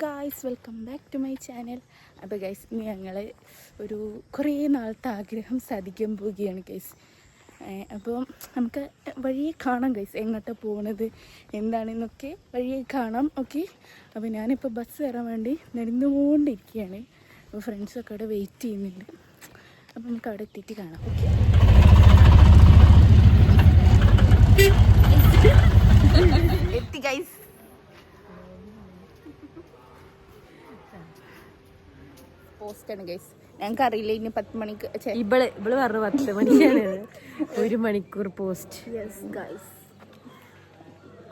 Guys, welcome back to my channel. അപ്പോൾ guys, ഇനി ഞങ്ങൾ ഒരു കുറേ നാളത്തെ ആഗ്രഹം സാധിക്കാൻ പോവുകയാണ് ഗൈസ്. അപ്പോൾ നമുക്ക് വഴിയെ കാണാം ഗൈസ്, എങ്ങോട്ടാണ് പോകുന്നത് എന്താണെന്നൊക്കെ വഴിയെ കാണാം. ഓക്കെ, അപ്പോൾ ഞാനിപ്പോൾ ബസ് കയറാൻ വേണ്ടി നടന്നുകൊണ്ടിരിക്കുകയാണ്. അപ്പോൾ ഫ്രണ്ട്സൊക്കെ അവിടെ വെയിറ്റ് ചെയ്യുന്നുണ്ട്. അപ്പോൾ നമുക്ക് അവിടെ എത്തിയിട്ട് കാണാം. ഓക്കെ, എത്തി ഗൈസ്. പോസ്റ്റാണ് ഗൈസ്. ഞങ്ങൾക്ക് അറിയില്ല ഇനി 10 മണിക്ക് ഇവള് പറഞ്ഞു 10 മണിക്കാണ് 1 മണിക്കൂർ പോസ്റ്റ്. യെസ് ഗൈസ്,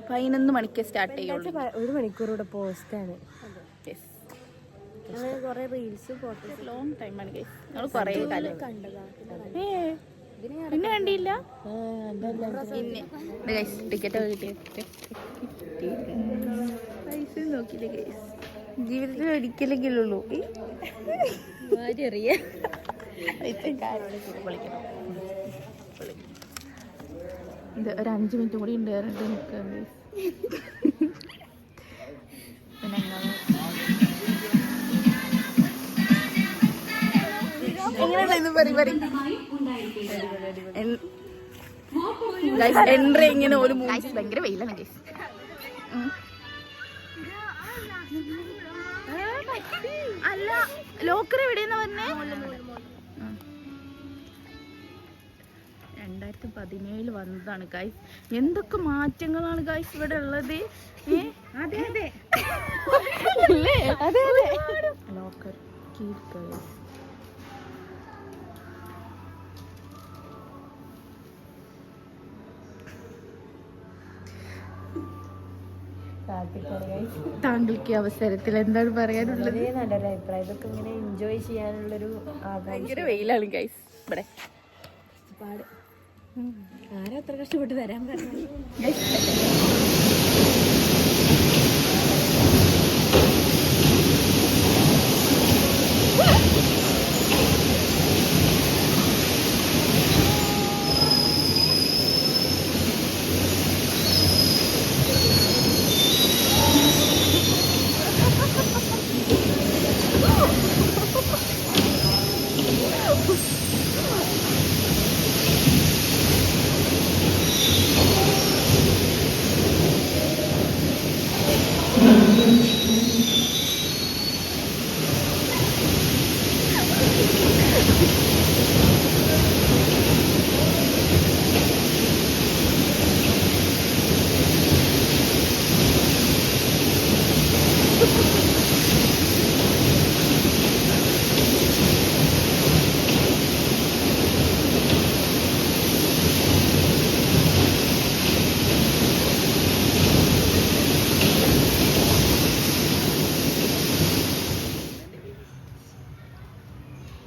11 മണിക്ക് സ്റ്റാർട്ട് ചെയ്യുള്ളൂ. 1 മണിക്കൂറൂടെ പോസ്റ്റാണ്. കുറേ റീൽസ് ഫോട്ടോസ് ലോങ് ടൈമാണ് ഗൈസ്. ഞങ്ങൾ കുറേ കാലം കണ്ടതാണ്. പിന്നെ കണ്ടില്ല. പിന്നെ ഗൈസ് ടിക്കറ്റ് കിട്ടിയ പൈസ നോക്കിയില്ല ഗൈസ്. ജീവിതത്തിൽ ഒരിക്കലെങ്കിലുള്ളൂ ഇത് ഒരു 5 മിനിറ്റ് കൂടി ഉണ്ട്. എൻട്രി ഇങ്ങനെ ഒരു ഭയങ്കര വെയിലാണ് ഗൈസ്. അല്ല, ലോക്കർ എവിടെയെന്ന് പറഞ്ഞേ? 2017 വന്നതാണ് ഗൈസ്. എന്തൊക്കെ മാറ്റങ്ങളാണ് ഗൈസ് ഇവിടെ ഉള്ളത്. ലോക്കർ താങ്കൾക്ക് അവസരത്തിൽ എന്താണ് പറയാനുള്ളത്? നല്ലൊരു അഭിപ്രായം. ഇതൊക്കെ ഇങ്ങനെ എൻജോയ് ചെയ്യാനുള്ളൊരു ഭയങ്കര വെയിലാണ് ഗൈസ് ഇവിടെ. ആരും അത്ര കഷ്ടപ്പെട്ട് വരാൻ പറഞ്ഞു.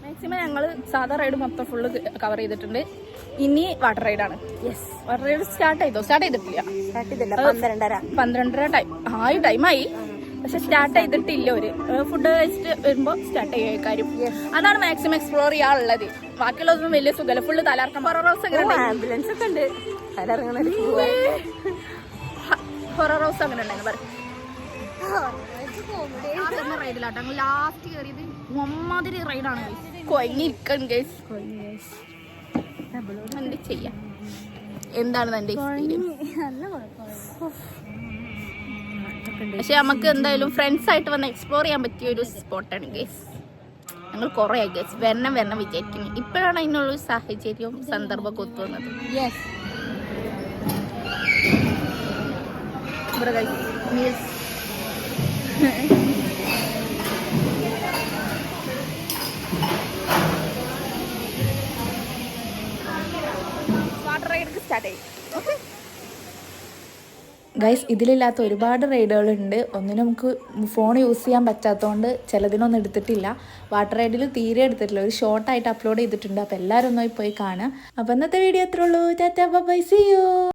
മാക്സിമം ഞങ്ങൾ സാധാ റൈഡ് മൊത്തം ഫുള്ള് കവർ ചെയ്തിട്ടുണ്ട്. ഇനി വാട്ടർ റൈഡാണ്. യെസ്, വാട്ടർ റൈഡ് സ്റ്റാർട്ട് ചെയ്തിട്ടില്ല. 12:30 ടൈമായി, പക്ഷെ സ്റ്റാർട്ട് ചെയ്തിട്ടില്ല. ഒരു ഫുഡ് കഴിച്ചിട്ട് വരുമ്പോൾ സ്റ്റാർട്ട് ചെയ്യുക കാര്യം. അതാണ് മാക്സിമം എക്സ്പ്ലോർ ചെയ്യാനുള്ളത്. ബാക്കിയുള്ളതൊന്നും വലിയ സുഖമല്ല, ഫുള്ള് തലർക്കം. ഹൊറർ ഹൗസ് ആംബുലൻസ് ഒക്കെ ഉണ്ട്. ഹൊറർ ഹൗസ് അങ്ങനെ ഉണ്ടെന്ന് പറയും. റൈഡിലാട്ടോ ഞങ്ങൾ ലാസ്റ്റ് കയറിയത്. ഒമ്മാതിരി റൈഡാണ്, കൊയങ്ങിരിക്കണം ഗൈസ്. എന്ത് ചെയ്യാം, എന്താണ് എന്റെ എക്സ്പീരിയൻസ്? പക്ഷെ നമുക്ക് എന്തായാലും ഫ്രണ്ട്സ് ആയിട്ട് വന്ന് എക്സ്പ്ലോർ ചെയ്യാൻ പറ്റിയ ഒരു സ്പോട്ടാണ് ഗൈസ്. ഞങ്ങൾ കുറേ ഗൈസ് വരണം വിചാരിക്കുന്നു. ഇപ്പോഴാണ് അതിനുള്ളൊരു സാഹചര്യവും സന്ദർഭമൊക്കെ ഒത്തുവന്നത്. വാട്ടർ റൈഡ് സ്റ്റാർട്ട് ചെയ്യും. ഗൈസ്, ഇതിലില്ലാത്ത ഒരുപാട് റൈഡുകളുണ്ട്. ഒന്നിനും നമുക്ക് ഫോൺ യൂസ് ചെയ്യാൻ പറ്റാത്തതുകൊണ്ട് ചിലതിനൊന്നും എടുത്തിട്ടില്ല. വാട്ടർ റൈഡിൽ തീരെ എടുത്തിട്ടില്ല. ഒരു ഷോർട്ടായിട്ട് അപ്ലോഡ് ചെയ്തിട്ടുണ്ട്. അപ്പോൾ എല്ലാവരും ഒന്നായി പോയി കാണുക. അപ്പോൾ ഇന്നത്തെ വീഡിയോ അത്രേ ഉള്ളൂ. Tata bye, see U.